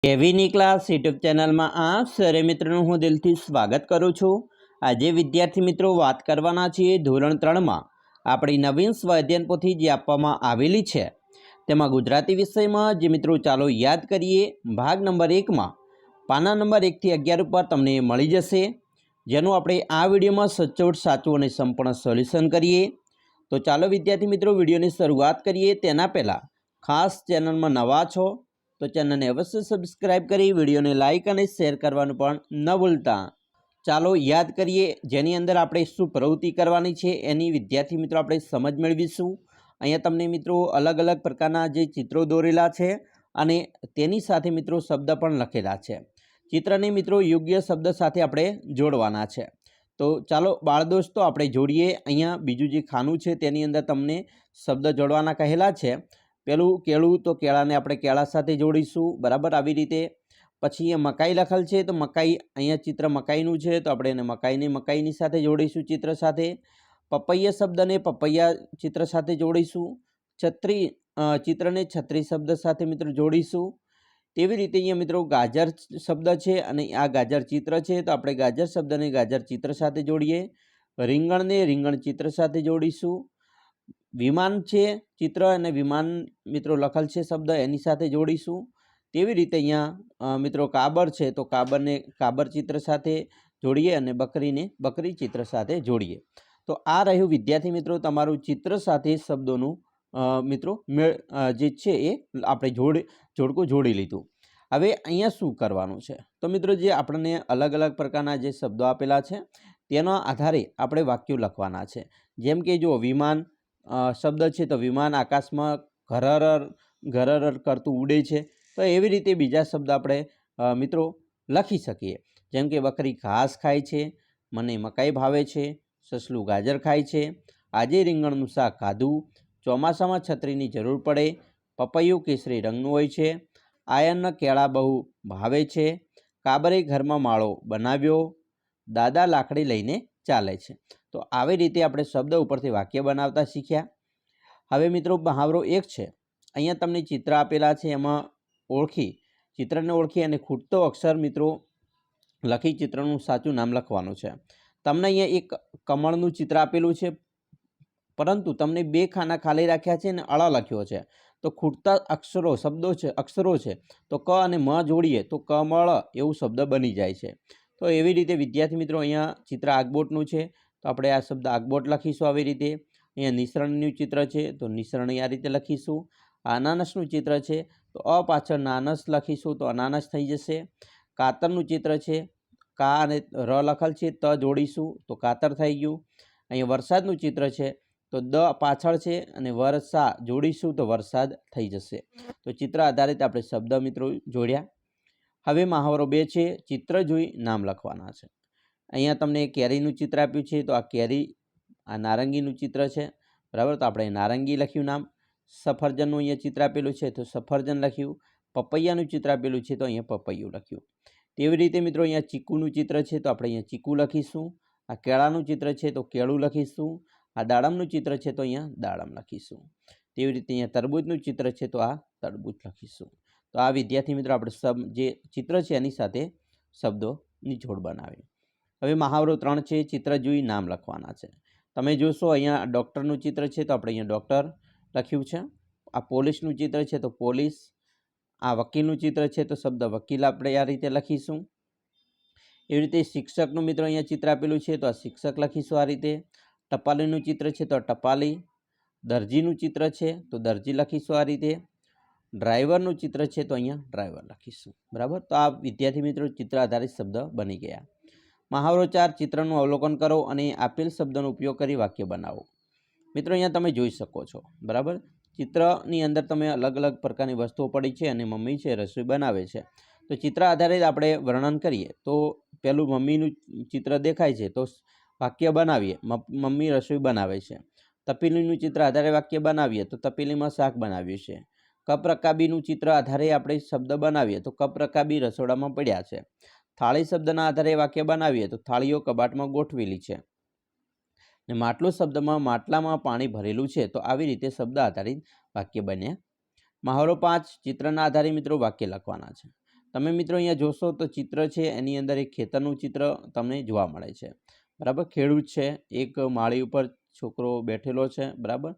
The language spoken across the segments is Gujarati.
કેવીની ક્લાસ યુટ્યુબ ચેનલમાં આપ સરે મિત્રોનું હું દિલથી સ્વાગત કરું છું। આજે વિદ્યાર્થી મિત્રો વાત કરવાના છીએ ધોરણ 3માં આપણી નવીન સ્વાધ્યાયન પોથી જે આપવામાં આવેલી છે તેમાં ગુજરાતી વિષયમાં જે મિત્રો ચાલો યાદ કરીએ ભાગ નંબર 1માં પાના નંબર 1 થી 11 ઉપર તમને મળી જશે, જેનું આપણે આ વિડીયોમાં સચોટ સાચું અને સંપૂર્ણ સોલ્યુશન કરીએ। તો ચાલો વિદ્યાર્થી મિત્રો વિડીયોની શરૂઆત કરીએ। તેના પહેલાં ખાસ ચેનલમાં નવા છો तो चैनल ने अवश्य सब्सक्राइब करी वीडियो ने लाइक और शेर करवानुं पण न भूलता। चालो याद करिए जेनी अंदर आपणे शुं प्रवृत्ति करवानी छे एनी विद्यार्थी मित्रों आपणे समझ मेळवीशुं। अहींया तमने मित्रों अलग अलग प्रकारना जे चित्रों दोरेला छे अने तेनी साथे मित्रों शब्द पण लखेला छे। चित्रने मित्रों योग्य शब्द साथे आपणे जोड़वाना छे। तो चालो बाळ दोस्तों आपणे जोड़ीए। अहींया बीजुं जे खानुं छे तेनी अंदर तमने शब्द जोड़वाना कहेला छे। पेलू केळू तो केळा ने आपणे केळा साथे जोड़ीशुं, बराबर। आवी रीते पछी अहींया मकाई लखेल छे तो मकाई अहींया चित्र मकाईनुं छे तो आपणे एने मकाईने मकाईनी साथे जोड़ीशुं चित्र साथे। पपैया शब्द ने पपैया चित्र साथे जोड़ीशुं। छत्री चित्र ने छत्री शब्द साथे मित्रों जोड़ीशुं। तेवी रीते अहींया मित्रों गाजर शब्द छे अने आ गाजर चित्र छे तो आपणे गाजर शब्द ने गाजर चित्र साथे जोड़ीए। રીંગણ ને રીંગણ चित्र साथे जोड़ीशुं। विमान छे चित्र अने विमान मित्रों लखेल छे शब्द एनी साथे जोड़ीशुं। तेवी रीते अहींया मित्रों काबर छे तो काबर ने काबर चित्र साथे जोड़ीए अने बकरी ने बकरी चित्र साथे जोड़ीए। तो आ रह्युं विद्यार्थी मित्रों तमारुं चित्र साथे शब्दोनुं मित्रों मेळ जे छे ए आपणे जोड़कું जोड़ी लीधुं। हवे अहींया शुं करवानुं छे तो मित्रों जे आपणे अलग अलग प्रकारना जे शब्दों आपेला छे तेना आधारे आपणे वाक्यो लखवाना छे। जेम के जो विमान शब्द है तो विमान आकाश में घरर घरर करतुं उड़े छे तो एवी रीते बीजा शब्द आपणे मित्रों लखी सकीए। जेम के बकरी घास खाय छे, मने मकाई भावे छे, ससलुं गाजर खाय छे, आजे રીંગણનું શાક खाधुं, ચોમાસામાં छतरीनी जरूर पड़े, पपैयुं केसरी रंगनुं होय छे, आयनना केळा बहु भावे छे, काबरे घरमां माळो बनाव्यो, दादा लाकड़ी लईने चाले छे। तो આવી રીતે આપણે શબ્દ ઉપરથી વાક્ય બનાવતા શીખ્યા। હવે મિત્રો મહાવરો 1 છે। અહીંયા તમને ચિત્ર આપેલા છે, એમાં ઓળખી ચિત્રને ઓળખી અને ખૂટતો અક્ષર મિત્રો લખી ચિત્રનું સાચું નામ લખવાનું છે। તમને અહીંયા એક કમળનું ચિત્ર આપેલું છે, પરંતુ તમને 2 ખાના ખાલી રાખ્યા છે અને અળ લખ્યો છે। તો ખૂટતા અક્ષરો શબ્દો છે અક્ષરો છે તો ક અને મ જોડીએ તો કમળ એવું શબ્દ બની જાય છે। તો એવી રીતે વિદ્યાર્થી મિત્રો અહીંયા ચિત્ર આગબોટનું છે तो આપણે આ શબ્દ આગબોટ લખીશું આવી રીતે। અહીંયા નિસરણનું ચિત્ર છે તો નિસરણી આ રીતે લખીશું। અનાનસનું ચિત્ર છે તો અ પાછળ નાનસ લખીશું તો અનાનસ થઈ જશે। કાતરનું ચિત્ર છે કા અને ર લખેલ છે ત જોડીશું તો કાતર થઈ ગયું। અહીંયા વરસાદનું ચિત્ર છે તો દ પાછળ છે અને વરસા જોડીશું તો વરસાદ થઈ જશે। તો ચિત્ર આધારિત આપણે શબ્દ મિત્રો જોડ્યા। હવે મહાવરો 2 છે, ચિત્ર જોઈ નામ લખવાના છે। અહીંયા તમને કેરીનું ચિત્ર આપ્યું છે તો આ કેરી, આ નારંગીનું ચિત્ર છે, બરાબર। તો આપણે નારંગી લખ્યું નામ। સફરજનનું અહીંયા ચિત્ર આપેલું છે તો સફરજન લખ્યું। પપૈયાનું ચિત્ર આપેલું છે તો અહીંયા પપૈયું લખ્યું। તેવી રીતે મિત્રો અહીંયા ચીકુનું ચિત્ર છે તો આપણે અહીંયા ચીકુ લખીશું। આ કેળાનું ચિત્ર છે તો કેળું લખીશું। આ દાડમનું ચિત્ર છે તો અહીંયા દાડમ લખીશું। તેવી રીતે અહીંયા તરબૂચનું ચિત્ર છે તો આ તરબૂચ લખીશું। તો આ વિદ્યાર્થી મિત્રો આપણે જે ચિત્ર છે એની સાથે શબ્દોની જોડ બનાવી। હવે મહાવરો 3 છે, ચિત્ર જોઈ નામ લખવાના છે। તમે જોશો અહીંયા ડૉક્ટરનું ચિત્ર છે તો આપણે અહીંયા ડૉક્ટર લખ્યું છે। આ પોલીસનું ચિત્ર છે તો પોલીસ। આ વકીલનું ચિત્ર છે તો શબ્દ વકીલ આપણે આ રીતે લખીશું। એવી રીતે શિક્ષકનું મિત્રો અહીંયા ચિત્ર આપેલું છે તો આ શિક્ષક લખીશું આ રીતે। ટપાલીનું ચિત્ર છે તો ટપાલી। દરજીનું ચિત્ર છે તો દરજી લખીશું આ રીતે। ડ્રાઈવરનું ચિત્ર છે તો અહીંયા ડ્રાઈવર લખીશું, બરાબર। તો આ વિદ્યાર્થી મિત્રો ચિત્ર આધારિત શબ્દ બની ગયા। મહાવરો 4, ચિત્રનું અવલોકન કરો અને આપેલ શબ્દનો ઉપયોગ કરી વાક્ય બનાવો। મિત્રો અહીંયા તમે જોઈ શકો છો, બરાબર। ચિત્રની અંદર તમે અલગ અલગ પ્રકારની વસ્તુઓ પડી છે અને મમ્મી છે રસોઈ બનાવે છે। તો ચિત્ર આધારિત આપણે વર્ણન કરીએ તો પહેલું મમ્મીનું ચિત્ર દેખાય છે તો વાક્ય બનાવીએ, મમ્મી રસોઈ બનાવે છે। તપેલીનું ચિત્ર આધારે વાક્ય બનાવીએ તો તપેલીમાં શાક બનાવ્યું છે। કપ રકાબીનું ચિત્ર આધારે આપણે શબ્દ બનાવીએ તો કપ રકાબી રસોડામાં પડ્યા છે। થાળી શબ્દના આધારે વાક્ય બનાવીએ તો થાળીઓ કબાટમાં ગોઠવેલી છે। ને માટલું શબ્દમાં માટલામાં પાણી ભરેલું છે। તો આવી રીતે શબ્દ આધારિત વાક્ય બન્યા। મહાવરો 5, ચિત્રના આધારે મિત્રો વાક્ય લખવાના છે। તમે મિત્રો અહીંયા જોશો તો ચિત્ર છે એની અંદર એક ખેતરનું ચિત્ર તમને જોવા મળે છે, બરાબર. ખેડૂત છે, એક માળી ઉપર છોકરો બેઠેલો છે, બરાબર.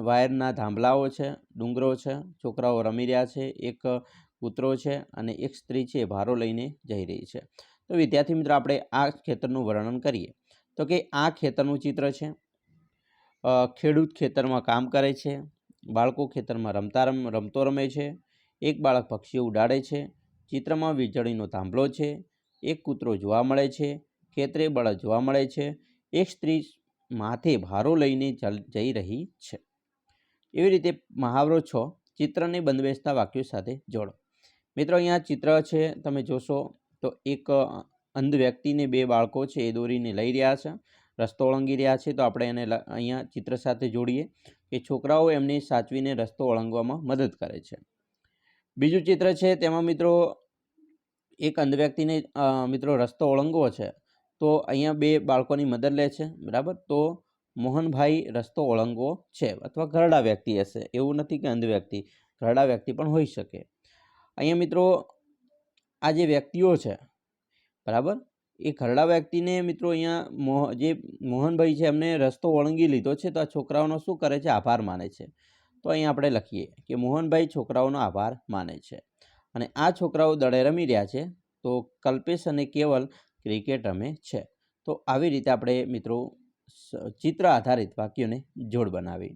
વાયરના થાંભલાઓ છે, ડુંગરો છે, છોકરાઓ રમી રહ્યા છે, એક કૂતરો છે અને એક સ્ત્રી છે ભારો લઈને જઈ રહી છે. તો વિદ્યાર્થી મિત્રો આપણે આ ખેતરનું વર્ણન કરીએ તો કે આ ખેતરનું ચિત્ર છે. ખેડૂત ખેતરમાં કામ કરે છે, બાળકો ખેતરમાં રમતો રમે છે, એક બાળક પક્ષીઓ ઉડાડે છે, ચિત્રમાં વીજળીનો થાંભલો છે, એક કૂતરો જોવા મળે છે, ખેતરે બળદ જોવા મળે છે, એક સ્ત્રી માથે ભારો લઈને જઈ રહી છે. એવી રીતે મહાવરો 6 ચિત્રને બંધબેસતા વાક્યો સાથે જોડો. મિત્રો અહીંયા ચિત્ર છે તમે જોશો તો એક અંધ વ્યક્તિને 2 બાળકો છે એ દોરીને લઈ રહ્યા છે, રસ્તો ઓળંગી રહ્યા છે. તો આપણે એને અહીંયા ચિત્ર સાથે જોડીએ કે છોકરાઓ એમને સાચવીને રસ્તો ઓળંગવામાં મદદ કરે છે. બીજું ચિત્ર છે તેમાં મિત્રો એક અંધ વ્યક્તિને મિત્રો રસ્તો ઓળંગવો છે તો અહીંયા 2 બાળકોની મદદ લે છે, બરાબર. તો મોહનભાઈ રસ્તો ઓળંગવો છે, અથવા ઘરડા વ્યક્તિ હશે, એવું નથી કે અંધ વ્યક્તિ, ઘરડા વ્યક્તિ પણ હોઈ શકે. અહીંયા મિત્રો આ જે વ્યક્તિઓ છે, બરાબર, એ ઘરડા વ્યક્તિને મિત્રો અહીંયા જે મોહનભાઈ છે એમને રસ્તો ઓળંગી લીધો છે તો આ છોકરાઓનો શું કરે છે? આભાર માને છે. તો અહીંયા આપણે લખીએ કે મોહનભાઈ છોકરાઓનો આભાર માને છે. અને આ છોકરાઓ દડે રમી રહ્યા છે તો કલ્પેશ અને કેવલ ક્રિકેટ રમે છે. તો આવી રીતે આપણે મિત્રો ચિત્ર આધારિત વાક્યોને જોડ બનાવી.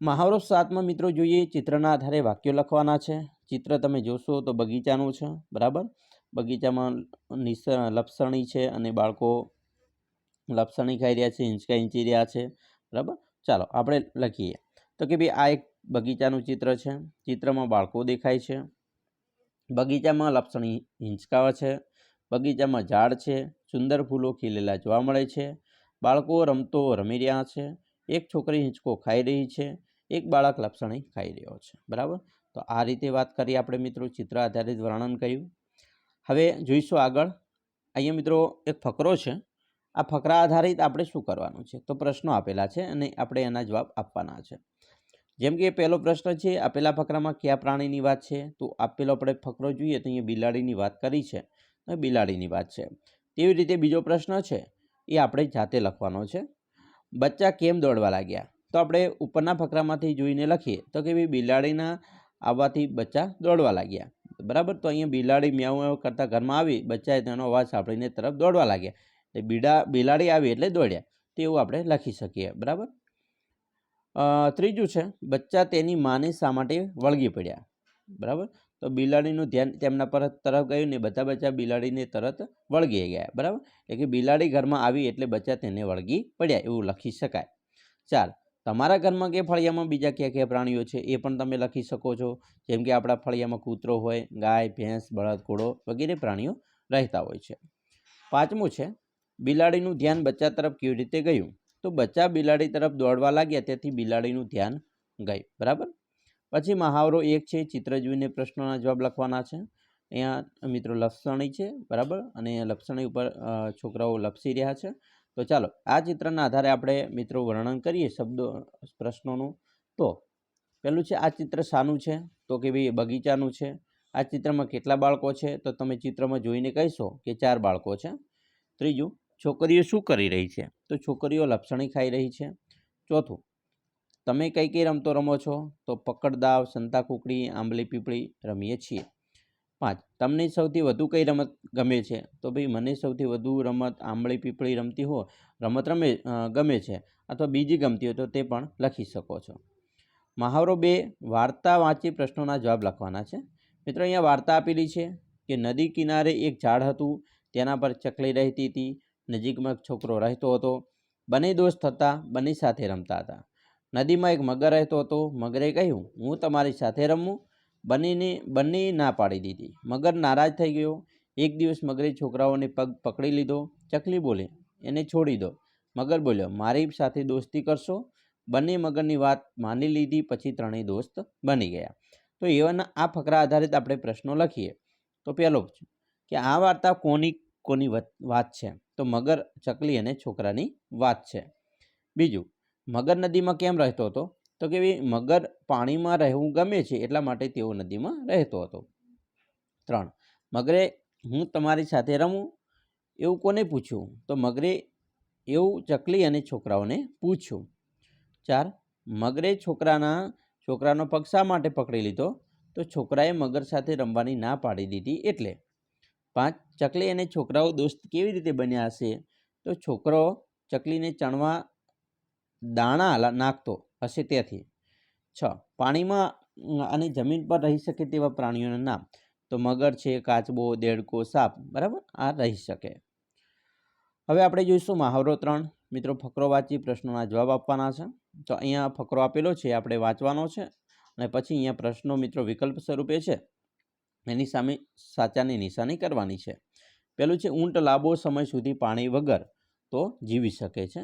મહાવરો 7માં મિત્રો જોઈએ, ચિત્રના આધારે વાક્યો લખવાના છે. ચિત્ર તમે જોશો તો બગીચાનું છે, બરાબર. બગીચામાં લપસણી છે અને બાળકો લપસણી ખાઈ રહ્યા છે, હિંચકા હિંચી રહ્યા છે, બરાબર. ચાલો આપણે લખીએ તો કે ભાઈ આ એક બગીચાનું ચિત્ર છે. ચિત્રમાં બાળકો દેખાય છે, બગીચામાં લપસણી હિંચકાવે છે, બગીચામાં ઝાડ છે, સુંદર ફૂલો ખીલેલા જોવા મળે છે, બાળકો રમી રહ્યા છે, એક છોકરી હિંચકો ખાઈ રહી છે, એક બાળક લપસણી ખાઈ રહ્યો છે, બરાબર. તો આ રીતે વાત કરી આપણે મિત્રો ચિત્ર આધારિત વર્ણન કર્યું. હવે જોઈશું આગળ. અહીંયા મિત્રો એક ફકરો છે. આ ફકરા આધારિત આપણે શું કરવાનું છે? તો પ્રશ્નો આપેલા છે અને આપણે એના જવાબ આપવાના છે. જેમ કે પહેલો પ્રશ્ન છે, આપેલા ફકરામાં કયા પ્રાણીની વાત છે? તો આપેલો આપણે ફકરો જોઈએ તો અહીંયા બિલાડીની વાત કરી છે, બિલાડીની વાત છે. તેવી રીતે બીજો પ્રશ્ન છે એ આપણે જાતે લખવાનો છે. બચ્ચા કેમ દોડવા લાગ્યા? તો આપણે ઉપરના ફકરામાંથી જોઈને લખીએ તો કે ભાઈ બિલાડીના આવવાથી બચ્ચા દોડવા લાગ્યા, બરાબર. તો અહીંયા બિલાડી મ્યાઉ મ્યાઉ કરતાં ઘરમાં આવી, બચ્ચાએ તેનો અવાજ સાંભળીને તરફ દોડવા લાગ્યા, એટલે બિલાડી આવી એટલે દોડ્યા, તેવું આપણે લખી શકીએ, બરાબર. ત્રીજું છે, બચ્ચા તેની માને શા માટે વળગી પડ્યા, બરાબર. તો બિલાડીનું ધ્યાન તેમના પર તરફ ગયું ને બધા બચ્ચા બિલાડીને તરત વળગી ગયા, બરાબર. એટલે કે બિલાડી ઘરમાં આવી એટલે બચ્ચા તેને વળગી પડ્યા, એવું લખી શકાય. 4, તમારા ઘરમાં કે ફળિયામાં બીજા કયા કયા પ્રાણીઓ છે એ પણ તમે લખી શકો છો. જેમ કે આપણા ફળિયામાં કૂતરો હોય, ગાય, ભેંસ, બળદ, ઘોડો વગેરે પ્રાણીઓ રહેતા હોય છે. 5મું છે, બિલાડીનું ધ્યાન બચ્ચા તરફ કેવી રીતે ગયું? તો બચ્ચા બિલાડી તરફ દોડવા લાગ્યા તેથી બિલાડીનું ધ્યાન ગયું, બરાબર. પછી મહાવરો 1 છે, ચિત્ર જોઈને પ્રશ્નોના જવાબ લખવાના છે. અહીંયા મિત્રો લપસણી છે, બરાબર, અને લપસણી ઉપર છોકરાઓ લપસી રહ્યા છે. તો ચાલો આ ચિત્રના આધારે આપણે મિત્રો વર્ણન કરીએ પ્રશ્નોનું. તો પહેલું છે, આ ચિત્ર શાનું છે? તો કે ભાઈ બગીચાનું છે. આ ચિત્રમાં કેટલા બાળકો છે? તો તમે ચિત્રમાં જોઈને કહેશો કે 4 બાળકો છે. ત્રીજું, છોકરીઓ શું કરી રહી છે? તો છોકરીઓ લપસણી ખાઈ રહી છે. ચોથું, તમે કઈ કઈ રમતો રમો છો? તો પકડદાવ, સંતાકુકડી, આંબલી પીપળી રમીએ છીએ. 5, તમને સૌથી વધુ કઈ રમત ગમે છે? તો ભાઈ મને સૌથી વધુ રમત આંબલી પીપળી ગમે છે, અથવા બીજી ગમતી હોય તો તે પણ લખી શકો છો. મહાવરો 2, વાર્તા વાંચી પ્રશ્નોના જવાબ લખવાના છે. મિત્રો અહીંયા વાર્તા આપેલી છે કે નદી કિનારે એક ઝાડ હતું, તેના પર ચકલી રહેતી હતી, નજીકમાં એક છોકરો રહેતો હતો, બંને દોસ્ત હતા, બંને સાથે રમતા હતા. નદીમાં એક મગર રહેતો હતો, મગરે કહ્યું હું તમારી સાથે રમું? બંને ના પાડી દીધી. મગર નારાજ થઈ ગયો. એક દિવસ મગરે છોકરાઓને પગ પકડી લીધો. ચકલી બોલી એને છોડી દો. મગર બોલ્યો મારી સાથે દોસ્તી કરશો? બંને મગરની વાત માની લીધી. પછી ત્રણેય દોસ્ત બની ગયા. તો એવાના આ ફકરા આધારિત આપણે પ્રશ્નો લખીએ. તો પહેલો કે આ વાર્તા કોની વાત છે? તો મગર, ચકલી અને છોકરાની વાત છે. બીજું, મગર નદીમાં કેમ રહેતો હતો? તો કે મગર પાણીમાં રહેવું ગમે છે એટલા માટે તેઓ નદીમાં રહેતો હતો. 3. મગરે હું તમારી સાથે રમું એવું કોને પૂછ્યું? તો મગરે એવું ચકલી અને છોકરાઓને પૂછ્યું. 4. મગરે છોકરાનો પગ શા માટે પકડી લીધો? તો છોકરાએ મગર સાથે રમવાની ના પાડી દીધી એટલે. 5. ચકલી અને છોકરાઓ દોસ્ત કેવી રીતે બન્યા હશે? તો છોકરો ચકલીને ચણવા દાણા નાખતો હશે તેથી. 6. પાણીમાં અને જમીન પર રહી શકે તેવા પ્રાણીઓના નામ. તો મગર છે, કાચબો, દેડકો, સાપ, બરાબર, આ રહી શકે. હવે આપણે જોઈશું મહાવરો 3. મિત્રો ફકરો વાંચી પ્રશ્નોના જવાબ આપવાના છે. તો અહીંયા ફકરો આપેલો છે, આપણે વાંચવાનો છે અને પછી અહીંયા પ્રશ્નો મિત્રો વિકલ્પ સ્વરૂપે છે, એની સામે સાચાની નિશાની કરવાની છે. પહેલું છે, ઊંટ લાંબો સમય સુધી પાણી વગર તો જીવી શકે છે.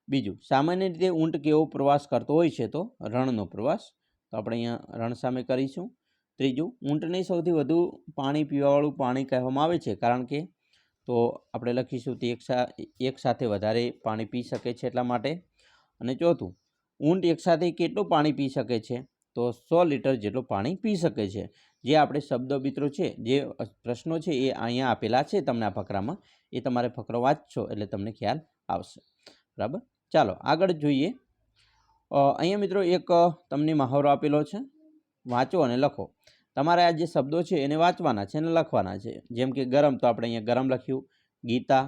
બીજું, સામાન્ય રીતે ઊંટ કેવો પ્રવાસ કરતો હોય છે? તો રણનો પ્રવાસ. તો આપણે અહીંયા રણ સામે કરીશું. ત્રીજું, ઊંટને સૌથી વધુ પાણી પીવાવાળું પાણી કહેવામાં આવે છે કારણ કે, તો આપણે લખીશું તે એક સાથે વધારે પાણી પી શકે છે એટલા માટે. અને ચોથું, ઊંટ એકસાથે કેટલું પાણી પી શકે છે? તો 100 લીટર જેટલું પાણી પી શકે છે. જે આપણે શબ્દો મિત્રો છે, જે પ્રશ્નો છે એ અહીંયા આપેલા છે તમને આ ફકરામાં, એ તમારે ફકરો વાંચશો એટલે તમને ખ્યાલ આવશે. બરાબર, ચાલો આગળ જોઈએ. અહીંયા મિત્રો એક તમને મહાવરો આપેલો છે, વાંચો અને લખો. તમારે આ જે શબ્દો છે એને વાંચવાના છે અને લખવાના છે. જેમ કે ગરમ, તો આપણે અહીંયા ગરમ લખ્યું. ગીતા,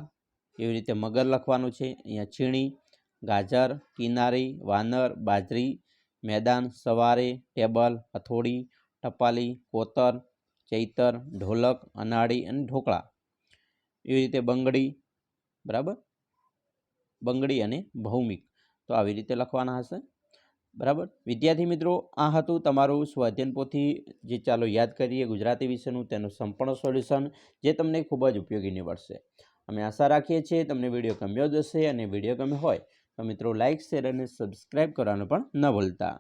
એવી રીતે મગર લખવાનું છે. અહીંયા છીણી, ગાજર, કિનારી, વાનર, બાજરી, મેદાન, સવારે, ટેબલ, હથોડી, ટપાલી, કોતર, ચૈતર, ઢોલક, અનાળી અને ઢોકળા. એવી રીતે બંગડી, બરાબર, બંગડી અને ભૌમિક. તો આવી રીતે લખવાના હશે. બરાબર, વિદ્યાર્થી મિત્રો, આ હતું તમારું સ્વાધ્યાયન પોથી જે ચાલો યાદ કરીએ ગુજરાતી વિષયનું, તેનું સંપૂર્ણ સોલ્યુશન, જે તમને ખૂબ જ ઉપયોગી નીવડશે. અમે આશા રાખીએ છીએ તમને વિડીયો ગમ્યો જ હશે, અને વિડીયો ગમ્યો હોય તો મિત્રો લાઇક, શેર અને સબસ્ક્રાઈબ કરવાનું પણ ન ભૂલતા.